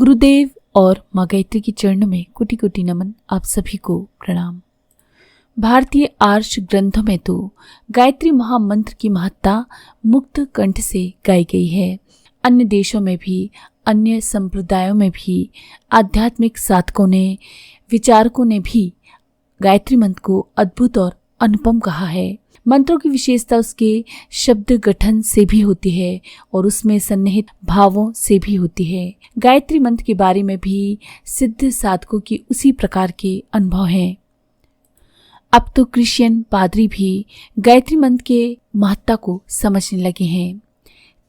गुरुदेव और माँ गायत्री के चरणों में कोटि कोटि नमन। आप सभी को प्रणाम। भारतीय आर्ष ग्रंथों में तो गायत्री महामंत्र की महत्ता मुक्त कंठ से गाई गई है। अन्य देशों में भी, अन्य संप्रदायों में भी आध्यात्मिक साधकों ने, विचारकों ने भी गायत्री मंत्र को अद्भुत और अनुपम कहा है। मंत्रों की विशेषता उसके शब्द गठन से भी होती है और उसमें सन्निहित भावों से भी होती है। गायत्री मंत्र के बारे में भी सिद्ध साधकों की उसी प्रकार के अनुभव हैं। अब तो क्रिश्चियन पादरी भी गायत्री मंत्र के महत्ता को समझने लगे हैं।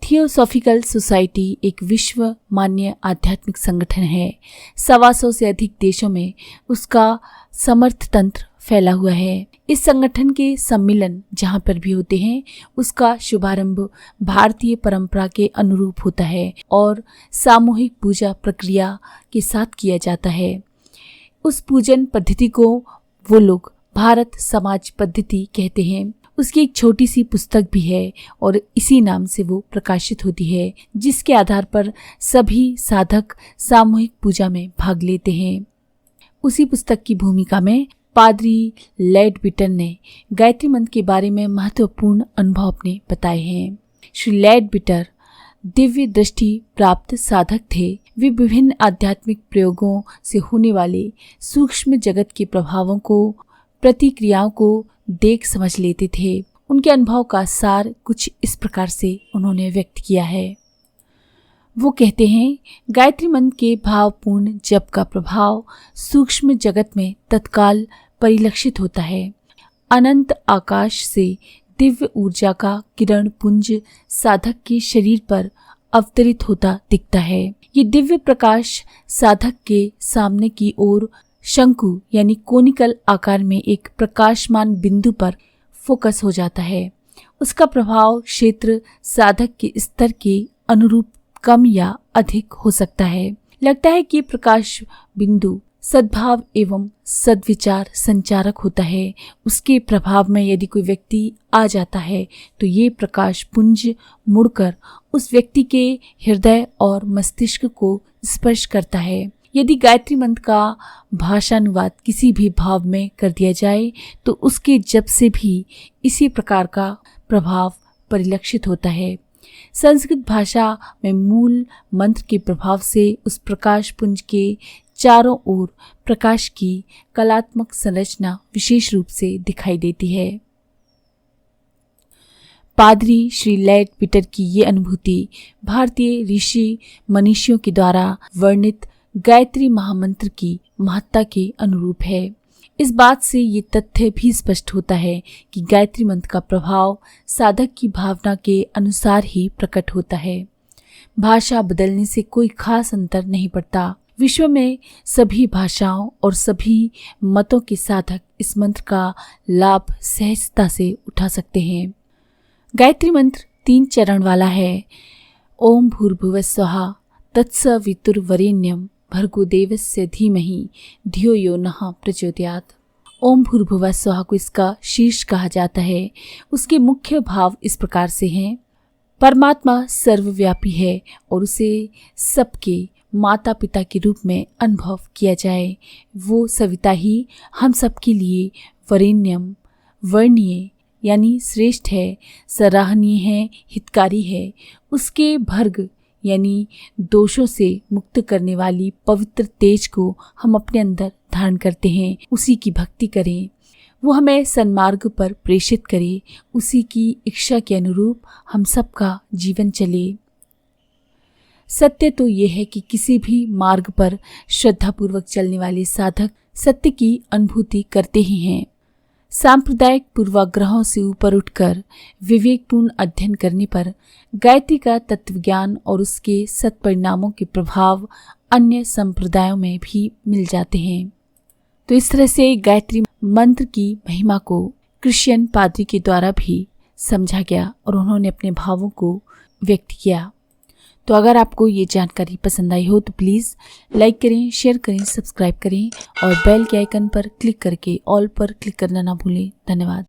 थियोसॉफिकल सोसाइटी एक विश्व मान्य आध्यात्मिक संगठन है। 125 से अधिक देशों में उसका समर्थ तंत्र फैला हुआ है। इस संगठन के सम्मेलन जहाँ पर भी होते हैं, उसका शुभारंभ भारतीय परंपरा के अनुरूप होता है और सामूहिक पूजा प्रक्रिया के साथ किया जाता है। उस पूजन पद्धति को वो लोग भारत समाज पद्धति कहते हैं। उसकी एक छोटी सी पुस्तक भी है और इसी नाम से वो प्रकाशित होती है, जिसके आधार पर सभी साधक सामूहिक पूजा में भाग लेते हैं। उसी पुस्तक की भूमिका में पादरी लेडबिटर ने गायत्री मंत्र के बारे में महत्वपूर्ण अनुभव अपने बताए हैं। श्री लेडबिटर दिव्य दृष्टि प्राप्त साधक थे। वे विभिन्न आध्यात्मिक प्रयोगों से होने वाले सूक्ष्म जगत के प्रभावों को, प्रतिक्रियाओं को देख समझ लेते थे। उनके अनुभव का सार कुछ इस प्रकार से उन्होंने व्यक्त किया है। वो कहते हैं, गायत्री मंत्र के भावपूर्ण जप का प्रभाव सूक्ष्म जगत में तत्काल परिलक्षित होता है। अनंत आकाश से दिव्य ऊर्जा का किरण पुंज साधक के शरीर पर अवतरित होता दिखता है। ये दिव्य प्रकाश साधक के सामने की ओर शंकु यानी कोनिकल आकार में एक प्रकाशमान बिंदु पर फोकस हो जाता है। उसका प्रभाव क्षेत्र साधक के स्तर के अनुरूप कम या अधिक हो सकता है। लगता है कि प्रकाश बिंदु सद्भाव एवं सद्विचार संचारक होता है। उसके प्रभाव में यदि कोई व्यक्ति आ जाता है तो ये प्रकाश पुंज मुड़कर उस व्यक्ति के हृदय और मस्तिष्क को स्पर्श करता है। यदि गायत्री मंत्र का भाषानुवाद किसी भी भाव में कर दिया जाए तो उसके जप से भी इसी प्रकार का प्रभाव परिलक्षित होता है। संस्कृत भाषा में मूल मंत्र के प्रभाव से उस प्रकाश पुंज के चारों ओर प्रकाश की कलात्मक संरचना विशेष रूप से दिखाई देती है। पादरी श्री लेडबिटर की ये अनुभूति भारतीय ऋषि मनीषियों के द्वारा वर्णित गायत्री महामंत्र की महत्ता के अनुरूप है। इस बात से ये तथ्य भी स्पष्ट होता है कि गायत्री मंत्र का प्रभाव साधक की भावना के अनुसार ही प्रकट होता है। भाषा बदलने से कोई खास अंतर नहीं पड़ता। विश्व में सभी भाषाओं और सभी मतों के साधक इस मंत्र का लाभ सहजता से उठा सकते हैं। गायत्री मंत्र 3 चरण वाला है। ओम भूर्भुवः स्वः तत्सवितुर्वरेण्यं भर्गो देवस्य धीमहि धियो यो नः प्रचोदयात्। ओम भूर्भुवः स्वः को इसका शीर्ष कहा जाता है। उसके मुख्य भाव इस प्रकार से हैं। परमात्मा सर्वव्यापी है और उसे सबके माता पिता के रूप में अनुभव किया जाए। वो सविता ही हम सबके लिए वरेण्यम वर्णीय यानी श्रेष्ठ है, सराहनीय है, हितकारी है। उसके भर्ग यानी दोषों से मुक्त करने वाली पवित्र तेज को हम अपने अंदर धारण करते हैं। उसी की भक्ति करें, वो हमें सन्मार्ग पर प्रेषित करे। उसी की इच्छा के अनुरूप हम सबका जीवन चले। सत्य तो ये है कि किसी भी मार्ग पर श्रद्धापूर्वक चलने वाले साधक सत्य की अनुभूति करते ही हैं। सांप्रदायिक पूर्वाग्रहों से ऊपर उठकर विवेकपूर्ण अध्ययन करने पर गायत्री का तत्वज्ञान और उसके सत्परिणामों के प्रभाव अन्य संप्रदायों में भी मिल जाते हैं। तो इस तरह से गायत्री मंत्र की महिमा को क्रिश्चियन पादरी के द्वारा भी समझा गया और उन्होंने अपने भावों को व्यक्त किया। तो अगर आपको ये जानकारी पसंद आई हो तो प्लीज़ लाइक करें, शेयर करें, सब्सक्राइब करें और बेल के आइकन पर क्लिक करके ऑल पर क्लिक करना ना भूलें। धन्यवाद।